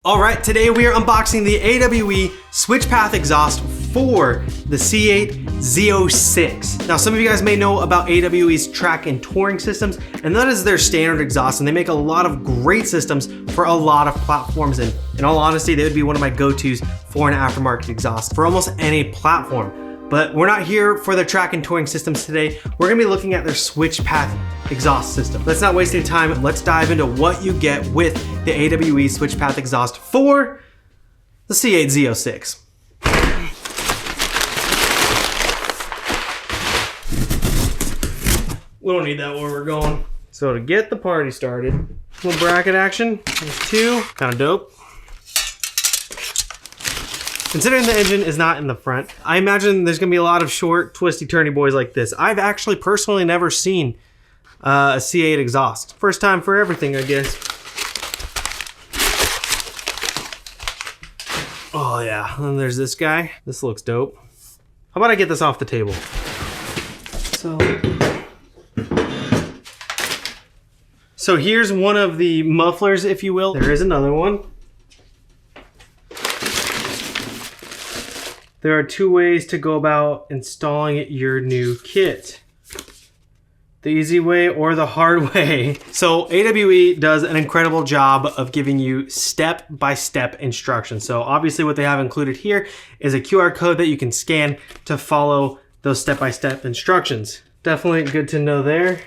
All right, today we are unboxing the AWE Switchpath Exhaust for the C8 Z06. Now, some of you guys may know about AWE's track and touring systems, and that is their standard exhaust, and they make a lot of great systems for a lot of platforms, and in all honesty, they would be one of my go-tos for an aftermarket exhaust for almost any platform. But we're not here for their track and touring systems today. We're gonna be looking at their Switchpath exhaust system. Let's not waste any time. Let's dive into what you get with the AWE Switchpath exhaust for the C8 Z06. We don't need that where we're going. So to get the party started, little bracket action. There's two, kind of dope. Considering the engine is not in the front, I imagine there's gonna be a lot of short, twisty, turny boys like this. I've actually personally never seen a C8 exhaust. First time for everything, I guess. Oh yeah, and there's this guy. This looks dope. How about I get this off the table? So here's one of the mufflers, if you will. There is another one. There are two ways to go about installing your new kit. The easy way or the hard way. So AWE does an incredible job of giving you step-by-step instructions. So obviously what they have included here is a QR code that you can scan to follow those step-by-step instructions. Definitely good to know there.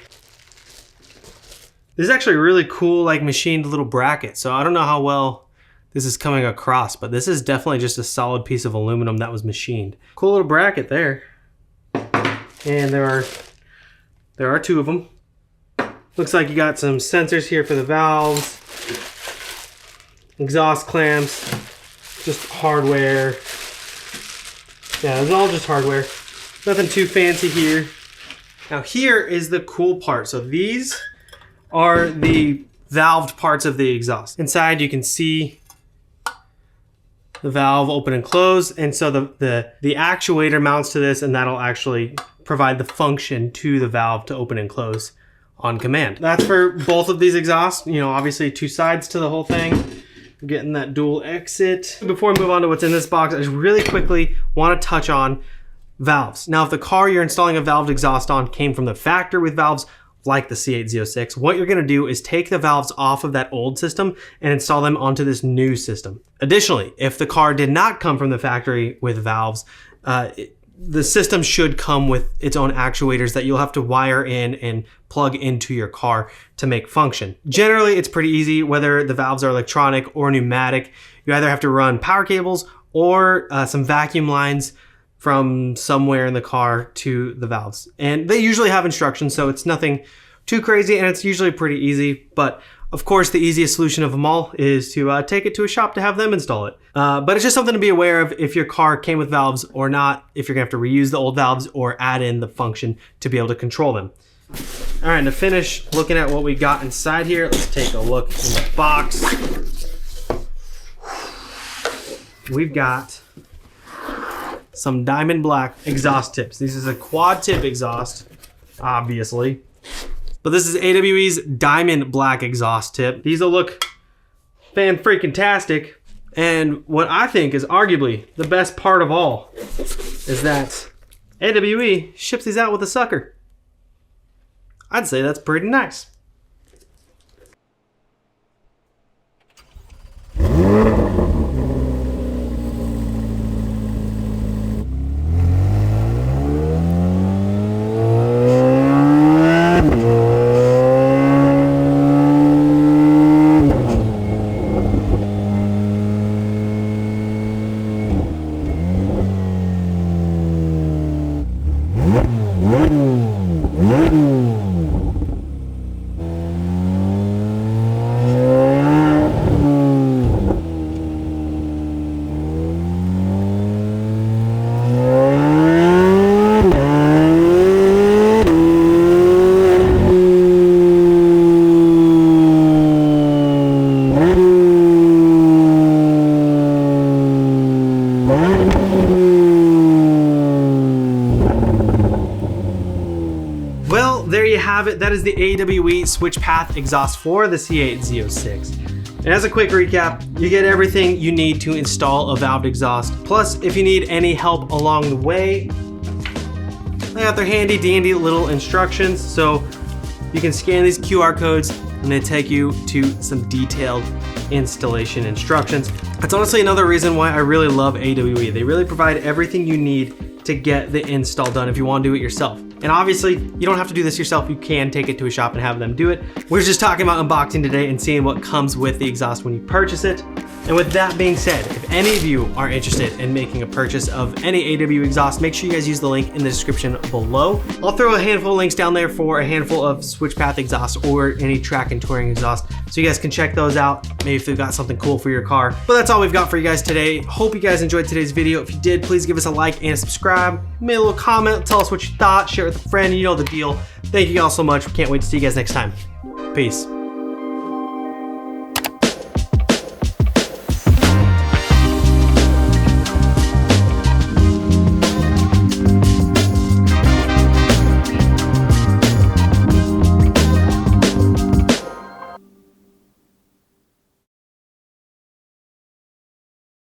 This is actually a really cool, like, machined little bracket. So I don't know how well this is coming across, but this is definitely just a solid piece of aluminum that was machined. Cool little bracket there. And there are two of them. Looks like you got some sensors here for the valves, exhaust clamps, just hardware. Yeah, it's all just hardware. Nothing too fancy here. Now here is the cool part. So these are the valved parts of the exhaust. Inside you can see the valve open and close, and so the actuator mounts to this, and that'll actually provide the function to the valve to open and close on command. That's for both of these exhausts. You know, obviously two sides to the whole thing. We're getting that dual exit. Before we move on to what's in this box, I just really quickly want to touch on valves. Now, if the car you're installing a valved exhaust on came from the factory with valves, like the C8 Z06, what you're gonna do is take the valves off of that old system and install them onto this new system. Additionally, if the car did not come from the factory with valves, the system should come with its own actuators that you'll have to wire in and plug into your car to make function. Generally, it's pretty easy, whether the valves are electronic or pneumatic. You either have to run power cables or some vacuum lines from somewhere in the car to the valves. And they usually have instructions, so it's nothing too crazy, and it's usually pretty easy. But of course, the easiest solution of them all is to take it to a shop to have them install it. But it's just something to be aware of if your car came with valves or not, if you're gonna have to reuse the old valves or add in the function to be able to control them. All right, to finish looking at what we got inside here, let's take a look in the box. We've got some diamond black exhaust tips. This is a quad tip exhaust, obviously. But this is AWE's diamond black exhaust tip. These will look fan-freaking-tastic. And what I think is arguably the best part of all is that AWE ships these out with a sucker. I'd say that's pretty nice. there you have it. That is the AWE Switchpath Exhaust for the C8 Z06. And as a quick recap, You get everything you need to install a valved exhaust. Plus, if you need any help along the way, they got their handy dandy little instructions. So you can scan these QR codes and they take you to some detailed installation instructions. That's honestly another reason why I really love AWE. They really provide everything you need to get the install done if you want to do it yourself. And obviously, you don't have to do this yourself. You can take it to a shop and have them do it. We're just talking about unboxing today and seeing what comes with the exhaust when you purchase it. And with that being said, if any of you are interested in making a purchase of any AWE exhaust, make sure you guys use the link in the description below. I'll throw a handful of links down there for a handful of Switchpath exhaust or any track and touring exhaust, so you guys can check those out, maybe if they've got something cool for your car. But that's all we've got for you guys today. Hope you guys enjoyed today's video. If you did, please give us a like and a subscribe. Make a little comment, tell us what you thought, share it with a friend, you know the deal. Thank you all so much. We can't wait to see you guys next time. Peace.